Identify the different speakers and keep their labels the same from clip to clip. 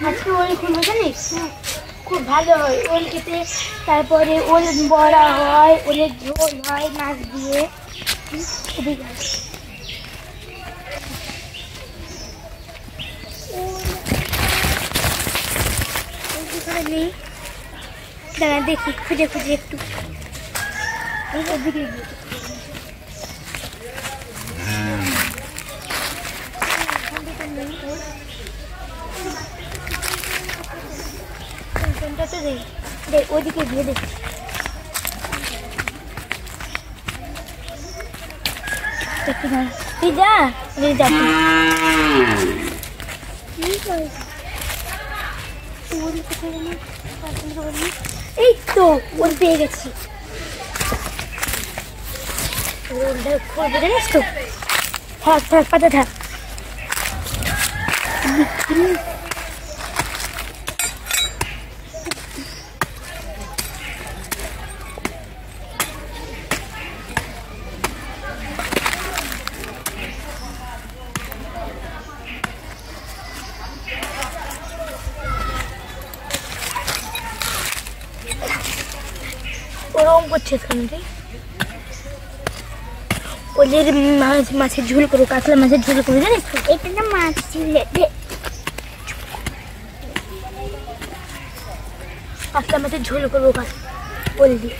Speaker 1: আজকে ওল খুলবো জানিস? খুব ভালো হয় ওল খেতে। তারপরে ওল বড়া হয়, ওলের ঝোল হয় মাছ দিয়ে। খুবই ভালো। নেই, দাঁড়া দেখি খুঁজে খুঁজে একটু। ওদিকে ওদিকে গিয়ে দেখি। তুই যা, এই তো ওল পেয়ে গেছি। ওলটা খুলবে জানিস তো? থাক থাক পাতা থাক। ওরকম করছিস কেন তুই? ওদের মাছের ঝোল করবো, কাতলা মাছের ঝোল করবো জানিস? এটা না মাছ ছিলে কাতলা মাছের ঝোল করবো ওল দিয়ে।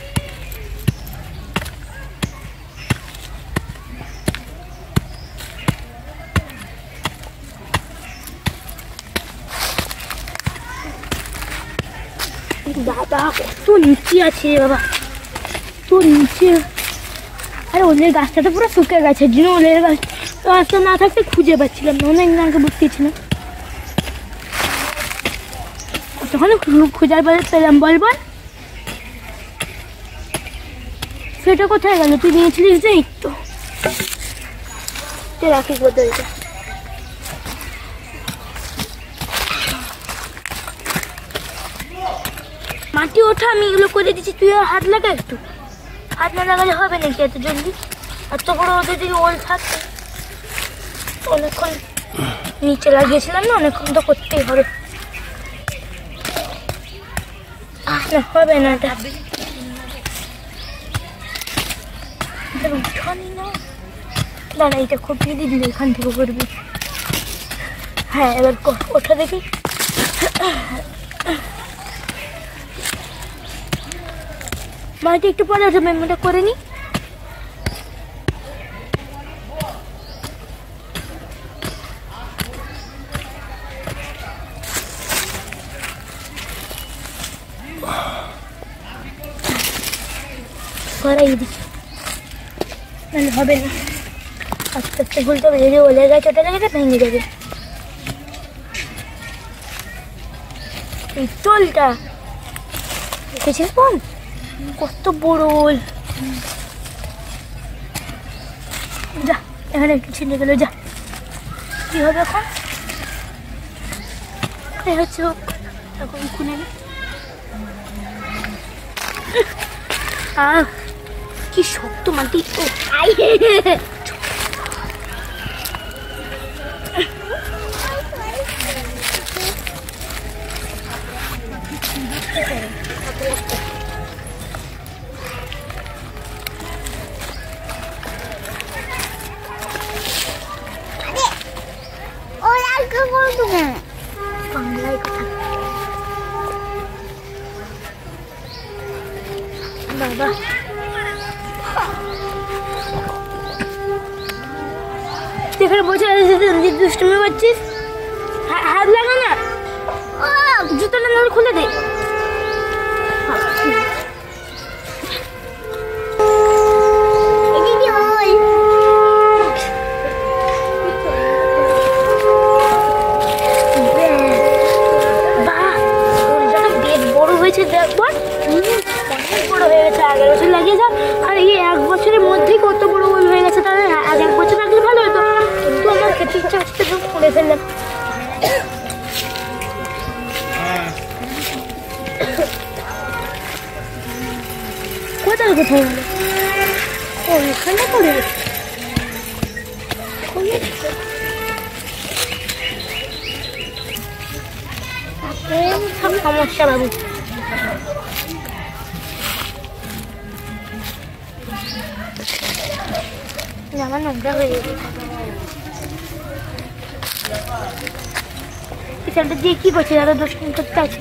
Speaker 1: বাবা কত নিচে আছে বাবা, তো নিচে। আরে ওলের গাছটা তো পুরো শুকে গেছে, জন্য ওলের গাছটা না থাকতে খুঁজে পাচ্ছিলাম না, অনেক নাকে বুঝতেছিলাম। তখন খোঁজার পরে পেলাম। বল বল সেটা কোথায় গেল? তুই নিয়েছিলিস যে এই তো, রাখিস বদলটা। মাটি ওঠা আমি এগুলো করে দিচ্ছি, তুই হাত লাগা একটু। হাত না লাগালে হবে নাকি এত জলদি? এত বড় ওদের দিকে ওল থাকছে, অনেকক্ষণ নিচে লাগিয়েছিলাম না, অনেকক্ষণ তো করতেই হবে। না হবে না, এটা উঠানি না। দাঁড়া এটা খুঁটিয়ে দিলে এখান থেকে করবি। হ্যাঁ এবার ওঠা দেখি। মাটি একটু পরে আছে, মেমোটা করে নি। করাই দিচ্ছি, নাহলে হবে না। আস্তে আস্তে খুলতে হবে, যদি ওলে গাছ ওটা লেগেছে ভেঙে যাবে। এই তোলটা দেখেছিস বোন, কত বড় ওল। যা এখানে একটু ছিঁড়ে গেল, যা কি হবে এখন? এই হচ্ছে হোক, এখন খুলে নি। কি শক্ত মাটি। বাংলায় কথা বাবা। এখানে বসে দুষ্টুমি করছিস, হাত লাগা না, জুতোটা না খুলে দে। আগের বছর লাগিয়ে যা, আর এই এক বছরের মধ্যেই কত বড় ওল হয়ে গেছে। তাহলে আজ এক বছর লাগলে ভালো হতো, কিন্তু আমার খেতে ইচ্ছা হচ্ছে তো করে ফেললাম। কোথায় কোথায় গেল? ও এখানে পড়ে গেছে। সব সমস্যা বাবু। জামা নোংরা হয়ে গেছে। ছেলেটা দিয়ে কি করছে? দাদা দুষ্টামি করতে আছে।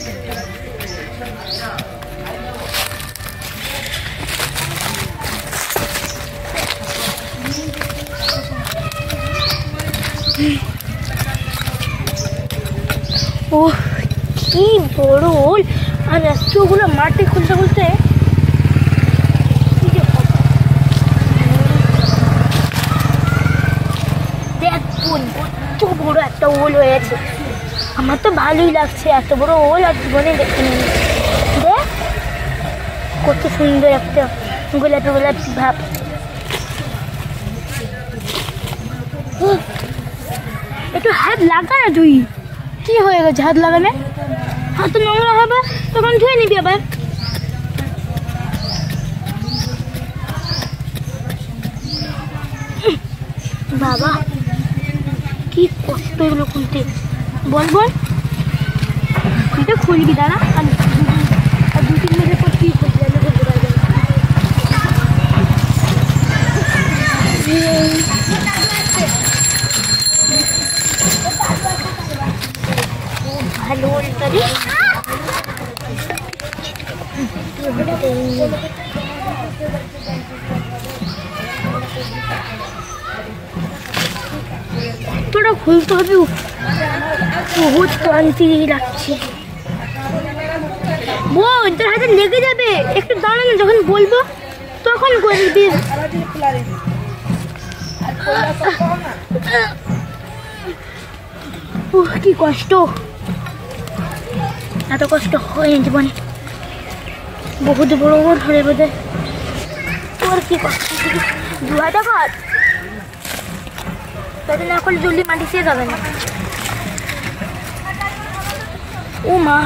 Speaker 1: ও কি বড় ওল! আর রাস্তাগুলো মাঠে খুলতে খুলতে এত বড় একটা ওল হয়েছে। আমার তো ভালোই লাগছে, এত বড় ওল আর জীবনে দেখে নিই। দেখ কত সুন্দর একটা গোলাপি গোলাপি ভাব। একটু হাত লাগা না, তুই কি হয়ে গেছে হাত লাগালে? হাত নোংরা হবে, তখন ধুয়ে নিবি আবার। বাবা কি কষ্ট এগুলো খুলতে। বল বল, এটা খুলবি দাঁড়া। আর 2-3 মিনিট পর কি খুলবি? আমি বলতে পারবো ভালো ওলটারে। তোরা খুলতে হবে, বহুত ক্লান্তি লাগছে। বোন তোর হাতে লেগে যাবে, একটু দাঁড়া না, যখন বলবো তখন করবি। কি কষ্ট, এত কষ্ট হয় জীবনে। বহুত বড় বড় ধরে বোধ হয়। তোর কি কষ্ট, 2 টাকা তাদের না করলে জলদি মাটি খেয়ে যাবে না। ও মা,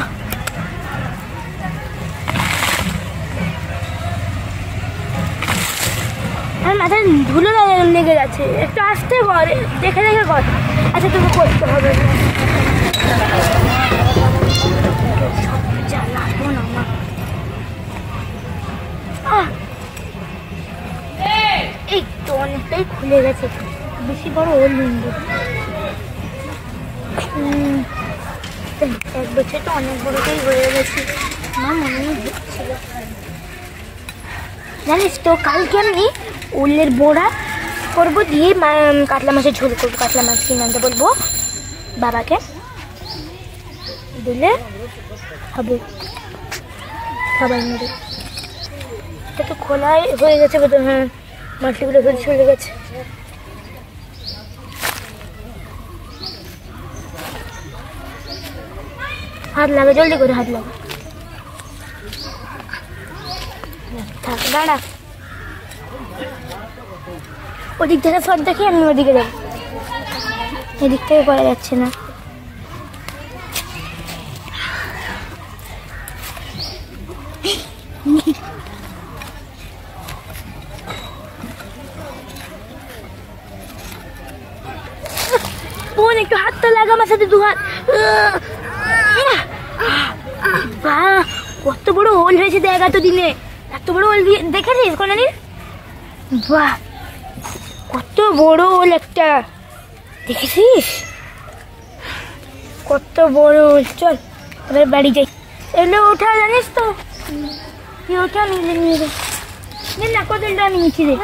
Speaker 1: আমার মাথায় ধুলো লেগে যাচ্ছে, একটু আসতে কর, দেখে দেখে কর। আচ্ছা তোকে করতে হবে না, জ্বালাবো না আমার। এই তো অনেকটাই খুলে গেছে, বেশি বড় ওল নিব। 1 বছর তো অনেক বড়টাই হয়ে গেছে, আমার মনে হচ্ছিল। জানিস তো কালকে আমি ওলের বড়া করবো, দিয়ে কাতলা মাছের ঝোল করবো। কাতলা মাছ কিনে আনতে বলবো বাবাকে, দিলে হবে সবাই মিলে। এটা তো খোলাই হয়ে গেছে বোধ হয়। হ্যাঁ, মাছগুলো চলে গেছে। হাত লাগা, জলদি করে হাত লাগা। থাক দাঁড়া, ওদিক থেকে সব দেখি, আমি ওদিকে যাবো। এদিক থেকে করা যাচ্ছে না। বোন একটু হাতটা লাগা আমার সাথে, 2 হাত। বাহ কত বড় ওল হয়েছে দেখ এতদিনে। এত বড় ওল দেখেছিস কোনদিন? বাহ কত বড় ওল একটা, দেখেছিস কত বড় ওল। চল এবার বাড়ি যাই। এগুলো ওঠা জানিস তো, ওঠা নিয়ে দে না, কতটা আমি নিচ্ছি রে।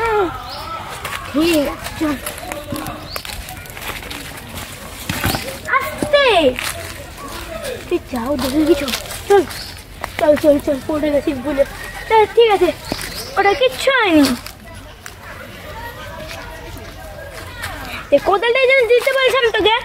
Speaker 1: ঠিক আছে চল, আসতে তুই যাও দেখে কিছু। চল চল চল চল, পড়ে গেছিস বলে। ঠিক আছে, ওটা কিচ্ছু হয়নি। কোদালটাই যেন দিতে বলছিলাম তোকে।